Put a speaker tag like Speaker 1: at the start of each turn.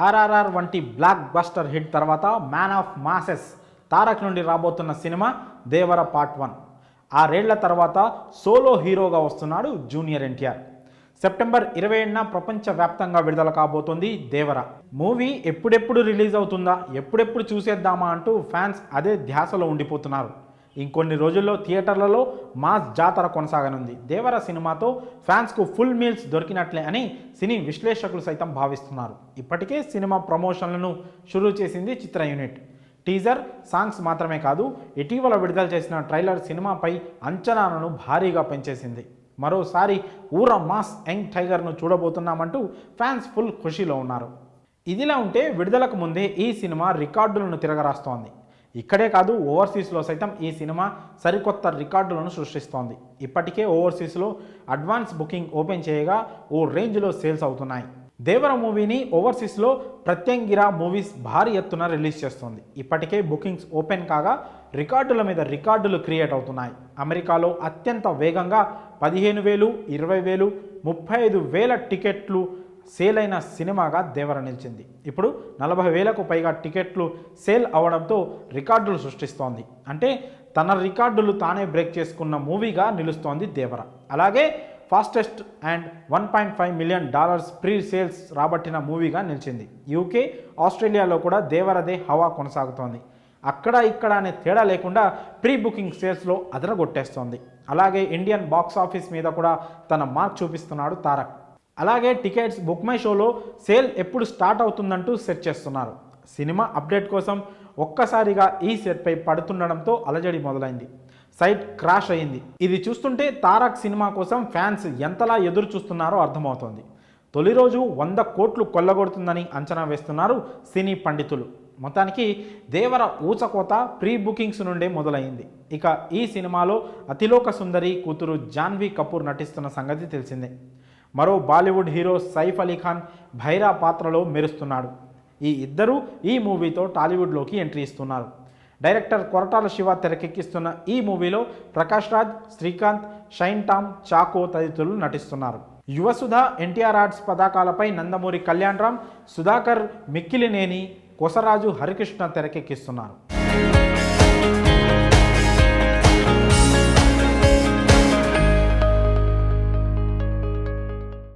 Speaker 1: ఆర్ఆర్ఆర్ వంటి block buster hit తర్వాత man of masses Tarak నుండి రాబోతున్న సినిమా దేవర పార్ట్ 1. 6 ఏళ్ల తర్వాత సోలో హీరోగా వస్తున్నాడు జూనియర్ ఎన్టీఆర్. సెప్టెంబర్ 27న ప్రపంచవ్యాప్తంగా విడుదల కాబోతోంది దేవర. మూవీ ఎప్పుడెప్పుడు రిలీజ్ అవుతుందా, ఎప్పుడెప్పుడు చూసేద్దామా అంటూ ఫ్యాన్స్ అదే ధ్యాసలో ఉండిపోతున్నారు. ఇంకొన్ని రోజుల్లో థియేటర్లలో మాస్ జాతర కొనసాగనుంది. దేవర సినిమాతో ఫ్యాన్స్కు ఫుల్ మీల్స్ దొరికినట్లే అని సినీ విశ్లేషకులు సైతం భావిస్తున్నారు. ఇప్పటికే సినిమా ప్రమోషన్లను షురూ చేసింది చిత్ర యూనిట్. టీజర్, సాంగ్స్ మాత్రమే కాదు, ఇటీవల విడుదల చేసిన ట్రైలర్ సినిమాపై అంచనాలను భారీగా పెంచేసింది. మరోసారి ఊర మాస్ యంగ్ టైగర్ను చూడబోతున్నామంటూ ఫ్యాన్స్ ఫుల్ ఖుషీలో ఉన్నారు. ఇదిలా ఉంటే విడుదలకు ముందే ఈ సినిమా రికార్డులను తిరగరాస్తోంది. ఇక్కడే కాదు, ఓవర్సీస్లో సైతం ఈ సినిమా సరికొత్త రికార్డులను సృష్టిస్తోంది. ఇప్పటికే ఓవర్సీస్లో అడ్వాన్స్ బుకింగ్ ఓపెన్ చేయగా ఓ రేంజ్లో సేల్స్ అవుతున్నాయి. దేవర మూవీని ఓవర్సీస్లో ప్రత్యంగిరా మూవీస్ భారీ ఎత్తున రిలీజ్ చేస్తోంది. ఇప్పటికే బుకింగ్స్ ఓపెన్ కాగా రికార్డుల మీద రికార్డులు క్రియేట్ అవుతున్నాయి. అమెరికాలో అత్యంత వేగంగా 15,000, 20,000, 35,000 టికెట్లు సేల్ అయిన సినిమాగా దేవర నిలిచింది. ఇప్పుడు 40,000కు పైగా టికెట్లు సేల్ అవడంతో రికార్డులు సృష్టిస్తోంది. అంటే తన రికార్డులు తానే బ్రేక్ చేసుకున్న మూవీగా నిలుస్తోంది దేవర. అలాగే fastest and $1.5 million pre sales రాబట్టిన మూవీగా నిలిచింది. యూకే, ఆస్ట్రేలియాలో కూడా దేవరదే హవా కొనసాగుతోంది. అక్కడ ఇక్కడ అనే తేడా లేకుండా ప్రీ బుకింగ్ సేల్స్లో అదరగొట్టేస్తోంది. అలాగే ఇండియన్ బాక్స్ ఆఫీస్ మీద కూడా తన మార్క్ చూపిస్తున్నాడు తారక్. అలాగే టికెట్స్ బుక్ మై షోలో సేల్ ఎప్పుడు స్టార్ట్ అవుతుందంటూ సెర్చ్ చేస్తున్నారు. సినిమా అప్డేట్ కోసం ఒక్కసారిగా ఈ సెట్పై పడుతుండడంతో అలజడి మొదలైంది. సైట్ క్రాష్ అయింది. ఇది చూస్తుంటే తారక్ సినిమా కోసం ఫ్యాన్స్ ఎంతలా ఎదురు చూస్తున్నారో అర్థమవుతోంది. తొలి రోజు 100 కోట్లు కొల్లగొడుతుందని అంచనా వేస్తున్నారు సినీ పండితులు. మొత్తానికి దేవర ఊచకోత ప్రీ బుకింగ్స్ నుండే మొదలైంది. ఇక ఈ సినిమాలో అతిలోక సుందరి కూతురు జాన్వీ కపూర్ నటిస్తున్న సంగతి తెలిసిందే. మరో బాలీవుడ్ హీరో సైఫ్ అలీ ఖాన్ భైరా పాత్రలో మెరుస్తున్నాడు. ఈ ఇద్దరూ ఈ మూవీతో టాలీవుడ్లోకి ఎంట్రీ ఇస్తున్నారు. డైరెక్టర్ కొరటాల శివ తెరకెక్కిస్తున్న ఈ మూవీలో ప్రకాష్ రాజ్, శ్రీకాంత్, షైన్ టామ్, చాకో తదితరులు నటిస్తున్నారు. యువసుధ, ఎన్టీఆర్ ఆర్ట్స్ పతాకాలపై నందమూరి కళ్యాణ్ రామ్, సుధాకర్, మిక్కిలినేని, కొసరాజు హరికృష్ణ తెరకెక్కిస్తున్నారు.